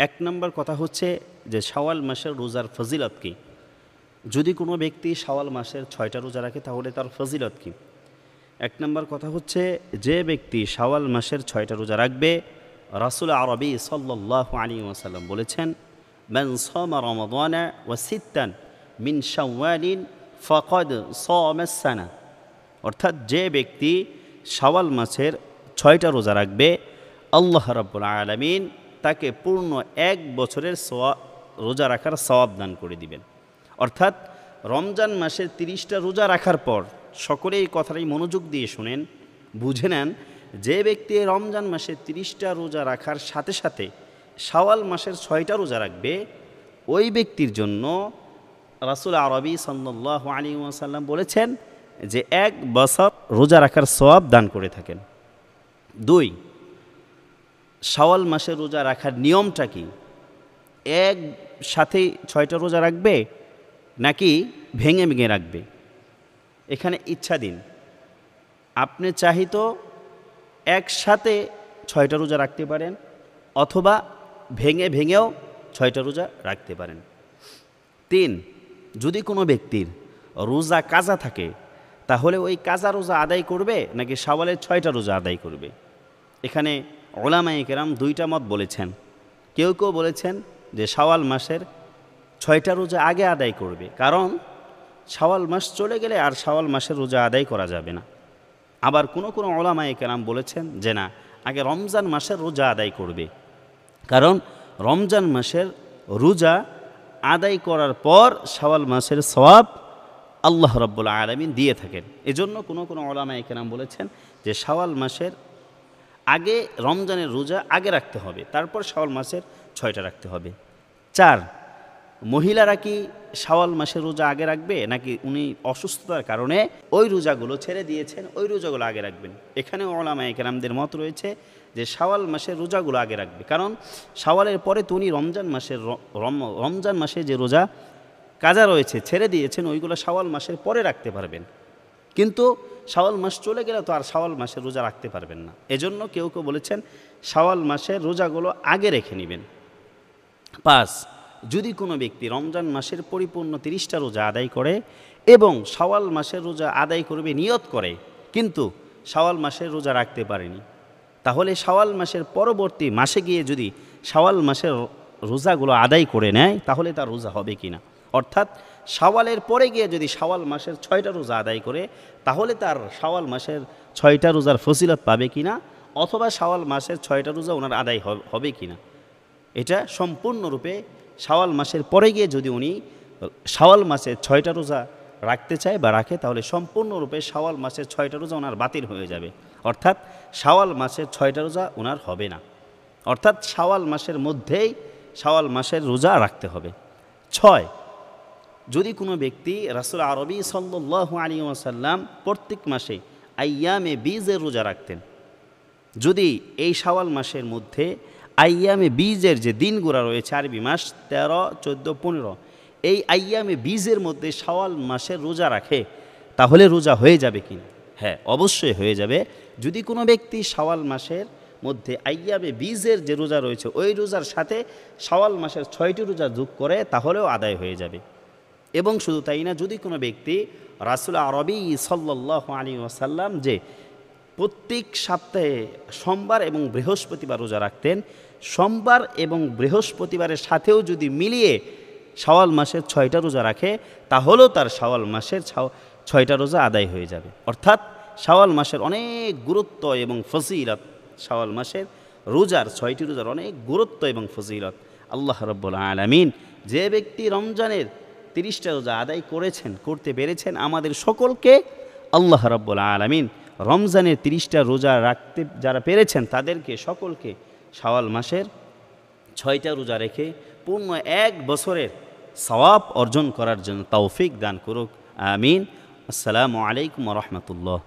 এক নম্বর কথা হচ্ছে যে শাওয়াল মাসের রোজার ফজিলত কী। যদি কোনো ব্যক্তি শাওয়াল মাসের 6টা রোজা রাখে তাহলে তার ফজিলত কী। এক নম্বর কথা হচ্ছে যে ব্যক্তি শাওয়াল মাসের 6টা রোজা রাখবে, রাসূল আরবি সাল্লাল্লাহু আলাইহি ওয়াসাল্লাম বলেছেন, মান সামা রমাদানা ওয়া সিত্তান মিন শাওয়ালিন ফাকাদ সামা সানা। অর্থাৎ যে ব্যক্তি শাওয়াল মাসের 6টা রোজা রাখবে, আল্লাহ রাব্বুল আলামিন তাকে পূর্ণ 1 বছরের রোজা রাখার সওয়াব দান করে দিবেন। অর্থাৎ রমজান মাসের 30টা রোজা রাখার পর, সকলে এই কথাটাই মনোযোগ দিয়ে শুনেন, বুঝে নেন, যে ব্যক্তি রমজান মাসে 30টা রোজা রাখার সাথে সাথে শাওয়াল মাসের 6টা রোজা রাখবে, ওই ব্যক্তির জন্য রাসূল আরবি সাল্লাল্লাহু আলাইহি ওয়াসাল্লাম বলেছেন যে 1 বছর রোজা রাখার সওয়াব দান করে থাকেন। 2, শাওয়াল মাসের রোজা রাখার নিয়মটা কি? এক সাথে 6টা রোজা রাখবে নাকি ভেঙে ভেঙে রাখবে? এখানে ইচ্ছাধীন। আপনি চাহিত একসাথে 6টা রোজা রাখতে পারেন, অথবা ভেঙে ভেঙেও 6টা রোজা রাখতে পারেন। 3, যদি কোনো ব্যক্তির রোজা কাজা থাকে তাহলে ওই কাজা রোজা আদায় করবে নাকি শাওয়ালের 6টা রোজা আদায় করবে? এখানে উলামায়ে কেরাম 2টা মত বলেছেন। কেউ কেউ বলেছেন যে শাওয়াল মাসের 6টা রোজা আগে আদায় করবে, কারণ শাওয়াল মাস চলে গেলে আর শাওয়াল মাসের রোজা আদায় করা যাবে না। আবার কোনো কোনো উলামায়ে কেরাম বলেছেন যে না, আগে রমজান মাসের রোজা আদায় করবে, কারণ রমজান মাসের রোজা আদায় করার পর শাওয়াল মাসের সওয়াব আল্লাহ রাব্বুল আলামিন দিয়ে থাকেন। এজন্য কোনো কোনো উলামায়ে কেরাম বলেছেন যে শাওয়াল মাসের আগে রমজানের রোজা আগে রাখতে হবে, তারপর শাওয়াল মাসের 6টা রাখতে হবে। 4, মহিলারা কি শাওয়াল মাসের রোজা আগে রাখবে নাকি উনি অসুস্থতার কারণে ওই রোজাগুলো ছেড়ে দিয়েছেন, ওই রোজাগুলো আগে রাখবেন? এখানেও উলামায়ে কেরামদের মত রয়েছে যে শাওয়াল মাসের রোজাগুলো আগে রাখবে, কারণ শাওয়ালের পরে তো উনি রমজান মাসে যে রোজা কাজা রয়েছে ছেড়ে দিয়েছেন, ওইগুলো শাওয়াল মাসের পরে রাখতে পারবেন। কিন্তু শাওয়াল মাস চলে গেলে তো আর শাওয়াল মাসের রোজা রাখতে পারবেন না। এজন্য কেউ কেউ বলেছেন শাওয়াল মাসের রোজাগুলো আগে রেখে নেবেন। 5, যদি কোনো ব্যক্তি রমজান মাসের পরিপূর্ণ 30টা রোজা আদায় করে এবং শাওয়াল মাসের রোজা আদায় করবে নিয়ত করে, কিন্তু শাওয়াল মাসের রোজা রাখতে পারেনি, তাহলে শাওয়াল মাসের পরবর্তী মাসে গিয়ে যদি শাওয়াল মাসের রোজাগুলো আদায় করে নেয় তাহলে তার রোজা হবে কি না? অর্থাৎ শাওয়ালের পরে গিয়ে যদি শাওয়াল মাসের 6টা রোজা আদায় করে তাহলে তার শাওয়াল মাসের 6টা রোজার ফজিলত পাবে কি না, অথবা শাওয়াল মাসের 6টা রোজা ওনার আদায় হবে কি না, এটা সম্পূর্ণরূপে শাওয়াল মাসের পরে গিয়ে যদি উনি শাওয়াল মাসের 6টা রোজা রাখতে চায় বা রাখে, তাহলে সম্পূর্ণরূপে শাওয়াল মাসের 6টা রোজা ওনার বাতিল হয়ে যাবে। অর্থাৎ শাওয়াল মাসের 6টা রোজা ওনার হবে না, অর্থাৎ শাওয়াল মাসের মধ্যেই শাওয়াল মাসের রোজা রাখতে হবে। 6, যদি কোনো ব্যক্তি রাসূল আরবি সাল্লাল্লাহু আলাইহি ওয়াসাল্লাম প্রত্যেক মাসে আইয়ামে বীজের রোজা রাখতেন, যদি এই শাওয়াল মাসের মধ্যে আইয়ামে বীজের যে দিনগুলো রয়েছে, আরবি মাস 13, 14, 15, এই আইয়ামে বীজের মধ্যে শাওয়াল মাসের রোজা রাখে তাহলে রোজা হয়ে যাবে কি না? হ্যাঁ, অবশ্যই হয়ে যাবে। যদি কোনো ব্যক্তি শাওয়াল মাসের মধ্যে আইয়ামে বীজের যে রোজা রয়েছে ওই রোজার সাথে শাওয়াল মাসের 6টি রোজা যোগ করে তাহলেও আদায় হয়ে যাবে। এবং শুধু তাই না, যদি কোনো ব্যক্তি রাসূল আরবি সাল্লাল্লাহু আলাইহি ওয়াসাল্লাম যে প্রত্যেক সপ্তাহে সোমবার এবং বৃহস্পতিবার রোজা রাখতেন, সোমবার এবং বৃহস্পতিবারের সাথেও যদি মিলিয়ে শাওয়াল মাসের 6টা রোজা রাখে তাহলেও তার শাওয়াল মাসের 6টা রোজা আদায় হয়ে যাবে। অর্থাৎ শাওয়াল মাসের অনেক গুরুত্ব এবং ফজিলত, শাওয়াল মাসের রোজার 6টি রোজার অনেক গুরুত্ব এবং ফজিলত আল্লাহ রাব্বুল আলামিন যে ব্যক্তি রমজানের 30টা রোজা আদায় করতে পেরেছেন, আমাদের সকলকে আল্লাহ রাব্বুল আলামিন রমজানের 30টা রোজা রাখতে যারা পেরেছেন তাদেরকে সকলকে শাওয়াল মাসের 6টা রোজা রেখে পূর্ণ 1 বছরের সওয়াব অর্জন করার জন্য তৌফিক দান করুক। আমিন। আসসালামু আলাইকুম ওয়া রাহমাতুল্লাহ।